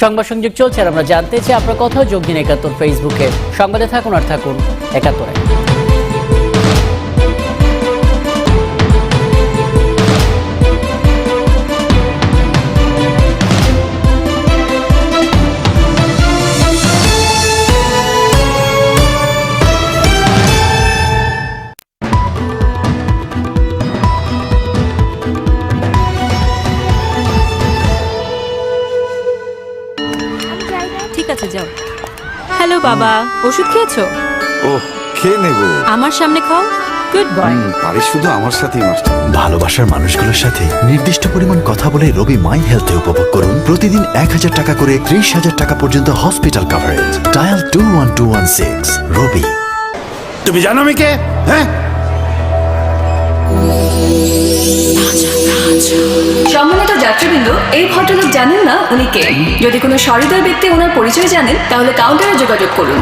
সংবাদ সংযোগ চলছে আর আমরা জানতে চাই আপনার কোথাও যোগ দিন ৭১ ফেসবুকে। সংবাদে থাকুন আর থাকুন ৭১-এ। ঠিক আছে যাও। হ্যালো বাবা, ওষুধ খেয়েছো? ওহ, খেয়ে নেব। আমার সামনে খাও। Good boy. পারিস শুধু আমার সাথেই মাস্টার। ভালোবাসার মানুষগুলোর সাথে নির্দিষ্ট পরিমাণ কথা বলে রবি মাই হেলথে উপভোগ করুন প্রতিদিন ১,০০০ টাকা করে ৩০,০০০ টাকা পর্যন্ত হসপিটাল কভারেজ। ডায়াল 21216 রবি। তুমি জানো আমি কে? হ্যাঁ, সম্মানিত যাত্রীবৃন্দ, এই ভদ্রলোক জানেন না উনি কে। যদি কোনো সহৃদয় ব্যক্তি ওনার পরিচয় জানেন তাহলে কাউন্টারে যোগাযোগ করুন।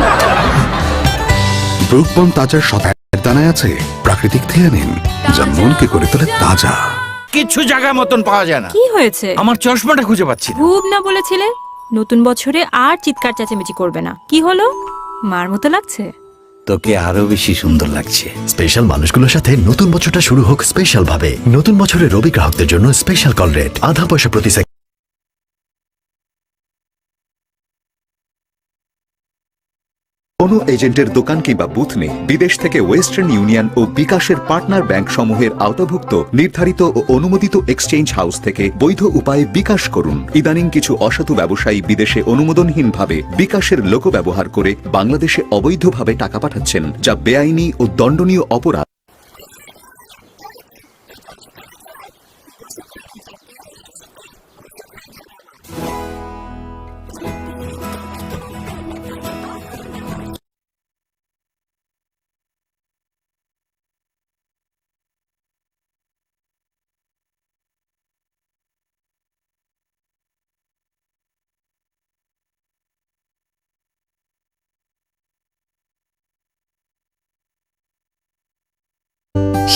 ব্রুকবন তাজার শতায়ের দানায় আছে প্রাকৃতিক থিয়ানিন, যা মনকে করে তোলে তাজা। কিছু জায়গা মতন পাওয়া যায় না। কি হয়েছে? আমার চশমাটা খুঁজে পাচ্ছি না। খুব না বলেছিলে নতুন বছরে আর চিৎকার চেঁচামেচি করবে না। কি হলো? মার মতো লাগছে। তোকে আরো বেশি সুন্দর লাগছে। স্পেশাল মানুষগুলোর সাথে নতুন বছরটা শুরু হোক স্পেশাল ভাবে। নতুন বছরে রবি গ্রাহকদের জন্য স্পেশাল কল রেট 0.5 পয়সা প্রতি সেকেন্ড। কোনো এজেন্টের দোকান কিংবা বুথ নেই। বিদেশ থেকে ওয়েস্টার্ন ইউনিয়ন ও বিকাশের পার্টনার ব্যাংক সমূহের আওতাভুক্ত নির্ধারিত ও অনুমোদিত এক্সচেঞ্জ হাউস থেকে বৈধ উপায়ে বিকাশ করুন। ইদানিং কিছু অসাধু ব্যবসায়ী বিদেশে অনুমোদনহীনভাবে বিকাশের লোগো ব্যবহার করে বাংলাদেশে অবৈধভাবে টাকা পাঠাচ্ছেন, যা বেআইনি ও দণ্ডনীয় অপরাধ।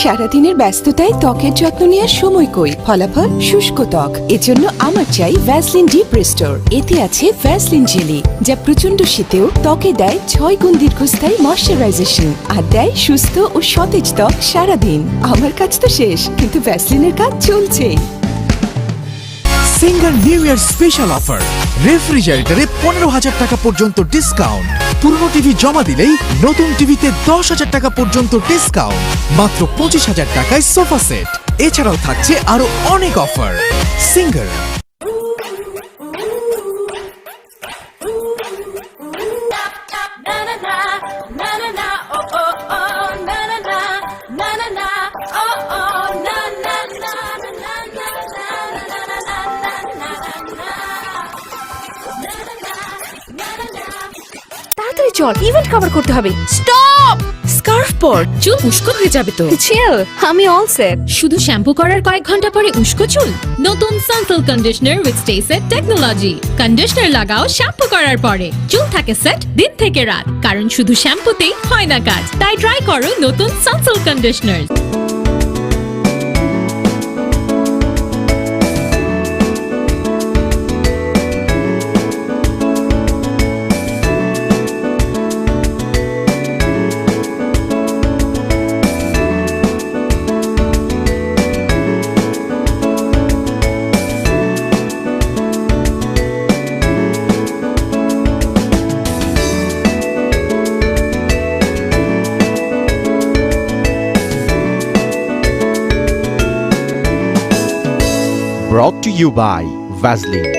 সারাদিনের ব্যস্ততায় ত্বকের যত্ন নেওয়ার সময় কই? ফলাফল শুষ্ক ত্বক। এজন্য আমার চাই ভ্যাসলিন ডিপ রেস্টোর। এতে আছে ভ্যাসলিন জেলি, যা প্রচন্ড শীতেও ত্বকে দেয় ৬ গুণ দীর্ঘস্থায়ী ময়শ্চারাইজেশন আর দেয় সুস্থ ও সতেজ ত্বক সারাদিন। আমার কাজ তো শেষ, কিন্তু ভ্যাসলিনের কাজ চলছে। Singer new year special offer, রেফ্রিজারেটরে ১৫,০০০ টাকা পর্যন্ত ডিসকাউন্ট। পুরনো টিভি জমা দিলেই নতুন টিভিতে ১০,০০০ টাকা পর্যন্ত ডিসকাউন্ট। মাত্র ২৫,০০০ টাকায় সোফা সেট। এছাড়াও থাকছে আরো অনেক অফার। সিঙ্গার। তাড়াতাড়ি চল, ইভেন্ট কভার করতে হবে। স্টপ! স্কার্ফ পর, চুল উস্কো হয়ে যাবে তো। চিল, আমি অল সেট। শুধু শ্যাম্পু করার কয়েক ঘন্টা পরে উস্কো চুল? নতুন Sunsilk conditioner with stay set technology. Conditioner লাগাও শ্যাম্পু করার পরে, চুল থাকে সেট দিন থেকে রাত। কারণ শুধু শ্যাম্পুতেই হয় না কাজ, তাই ট্রাই করো নতুন Sunsilk conditioner. Brought to you by Vaseline.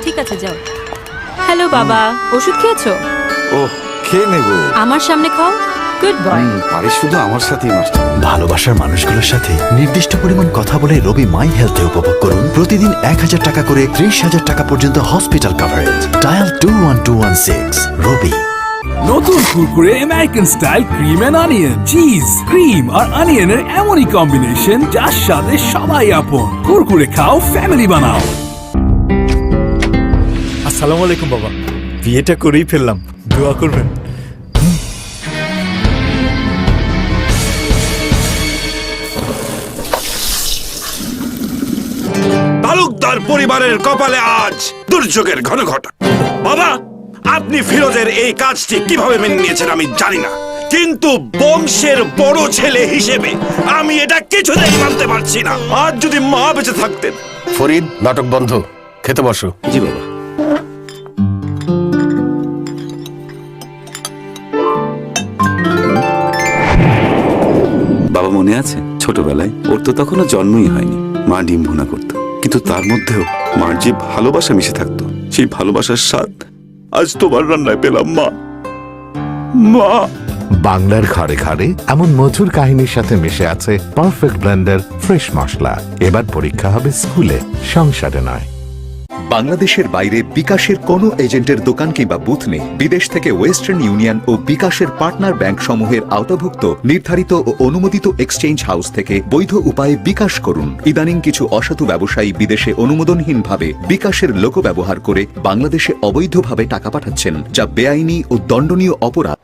ঠিক আছে যাও। হ্যালো বাবা, ওষুধ খেয়েছো? ওহ, খেয়ে নেব। আমার সামনে খাও। Good boy. পারে শুধু আমার সাথেই নষ্ট। ভালোবাসার মানুষগুলোর সাথে নির্দিষ্ট পরিমাণ কথা বলে রবি মাই হেলথে উপভোগ করুন প্রতিদিন 1000 টাকা করে 30,000 টাকা পর্যন্ত হসপিটাল কভারেজ। ডায়াল 21216 রবি। নতুন Kurkure American style cream and onion, cheese, cream আর অনিয়নের এমনই কম্বিনেশন যার সাথে সবাই আপন। কুরকুরে খাও, ফ্যামিলি বানাও। আসসালামু আলাইকুম বাবা, বিয়েটা করেই ফেললাম, দোয়া করবেন। তালুকদার পরিবারের কপালে আজ দুর্যোগের ঘনঘটা। বাবা, আপনি ফিরোজের এই কাজটি কিভাবে মেনে নিয়েছেন আমি জানি না, কিন্তু বংশের বড় ছেলে হিসেবে আমি এটা কিছুতেই মানতে পারছি না। আজ যদি মা বেঁচে থাকতেন। ফরিদ, নাটক বন্ধ, খেতে বসো। জি বাবা। বাবা মনে আছে ছোটবেলায় ওর তো তখনও জন্মই হয়নি, মা ডিম ভুনা করতো, কিন্তু তার মধ্যেও মার যে ভালোবাসা মিশে থাকতো, সেই ভালোবাসার স্বাদ আজ তোমার রান্নায় পেলাম মা। মা। বাংলার ঘরে ঘরে এমন মধুর কাহিনীর সাথে মিশে আছে পারফেক্ট ব্লেন্ডার ফ্রেশ মশলা। এবার পরীক্ষা হবে স্কুলে, সংসারে নয়। বাংলাদেশের বাইরে বিকাশের কোনো এজেন্টের দোকান কিংবা বুথ নেই। বিদেশ থেকে ওয়েস্টার্ন ইউনিয়ন ও বিকাশের পার্টনার ব্যাংক সমূহের আওতাভুক্ত নির্ধারিত ও অনুমোদিত এক্সচেঞ্জ হাউস থেকে বৈধ উপায়ে বিকাশ করুন। ইদানিং কিছু অসাধু ব্যবসায়ী বিদেশে অনুমোদনহীনভাবে বিকাশের লোগো ব্যবহার করে বাংলাদেশে অবৈধভাবে টাকা পাঠাচ্ছেন, যা বেআইনি ও দণ্ডনীয় অপরাধ।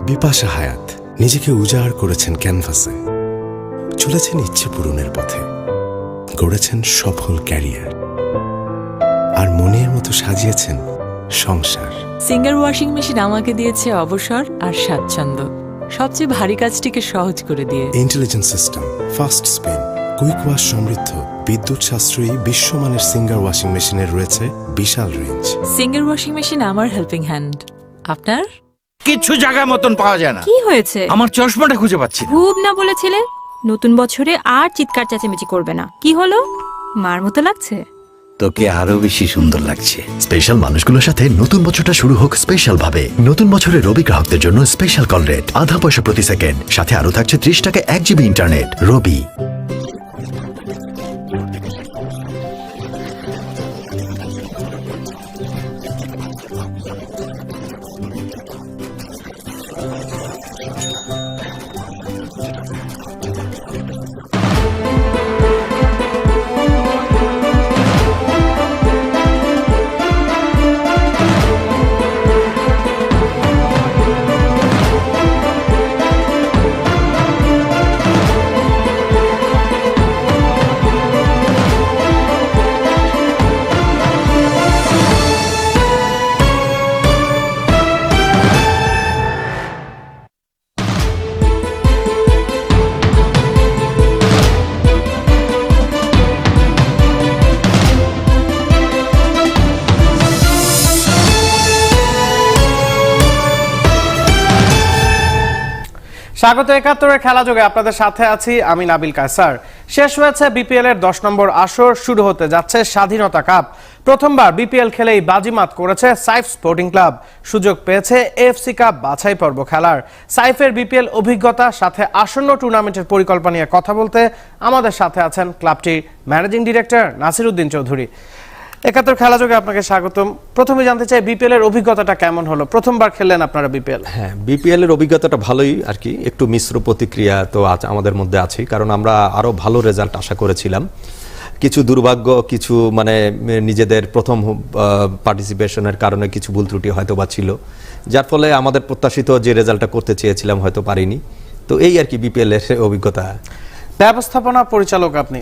বিপাশা হায়াত নিজেকে উজাড় করেছেন ক্যানভাসে, চলেছেন ইচ্ছে পূরণের পথে, গড়েছেন সফল ক্যারিয়ার, আর মনের মতো সাজিয়েছেন সংসার। সিঙ্গার ওয়াশিং মেশিন আমাকে দিয়েছে অবসর আর স্বাচ্ছন্দ্য, সবচেয়ে ভারী কাজটিকে সহজ করে দিয়ে। Intelligent system, fast spin, quick wash সমৃদ্ধ, বিদ্যুৎ সাশ্রয়ী বিশ্বমানের সিঙ্গার ওয়াশিং মেশিনের রয়েছে বিশাল রেঞ্জ। সিঙ্গার ওয়াশিং মেশিন আমার হেল্পিং হ্যান্ড। আপনার কিছু জায়গা মতন পাওয়া যায় না। কি হয়েছে? আমার চশমাটা খুঁজে পাচ্ছি না। খুব না বলেছিলে নতুন বছরে আর চিৎকার চেঁচামেচি করবে না। কি হলো, মার মতো লাগছে? তোকে আরো বেশি সুন্দর লাগছে। স্পেশাল মানুষগুলোর সাথে নতুন বছরটা শুরু হোক স্পেশাল ভাবে। নতুন বছরে রবি গ্রাহকদের জন্য স্পেশাল কল রেট আধা পয়সা প্রতি সেকেন্ড, সাথে আরো থাকছে 30 টাকা 1 GB ইন্টারনেট। রবি। স্বাগত ৭১-এর খেলা যোগে আপনাদের সাথে আছি আমি নাবিল কায়সার। শেষ হয়েছে বিপিএল এর 10 নম্বর আসর, শুরু হতে যাচ্ছে স্বাধীনতা কাপ। প্রথমবার বিপিএল খেলেই বাজিমাত করেছে সাইফ স্পোর্টিং ক্লাব, সুযোগ পেয়েছে এএফসি কাপ বাছাই পর্ব খেলার। সাইফের বিপিএল অভিজ্ঞতা সাথে আসন্ন টুর্নামেন্টের পরিকল্পনা নিয়ে কথা বলতে আমাদের সাথে আছেন ক্লাবটির ম্যানেজিং ডিরেক্টর নাসির উদ্দিন চৌধুরী। ৭১ খেলা যোগে আপনাকে স্বাগতম। প্রথমে জানতে চাই বিপিএল এর অভিজ্ঞতাটা কেমন হলো? প্রথমবার খেললেন আপনারা বিপিএল। হ্যাঁ, বিপিএল এর অভিজ্ঞতাটা ভালোই আর কি, একটু মিশ্র প্রতিক্রিয়া তো আমাদের মধ্যে আছে, কারণ আমরা আরো ভালো রেজাল্ট আশা করেছিলাম। কিছু দুর্ভাগ্য, কিছু মানে নিজেদের প্রথম পার্টিসিপেশনের কারণে কিছু ভুল ত্রুটি হয়তো বা ছিল, যার ফলে আমাদের প্রত্যাশিত যে রেজাল্টটা করতে চেয়েছিলাম হয়তো পারিনি। তো এই আর কি বিপিএল এর অভিজ্ঞতা। ব্যবস্থাপনা পরিচালক আপনি।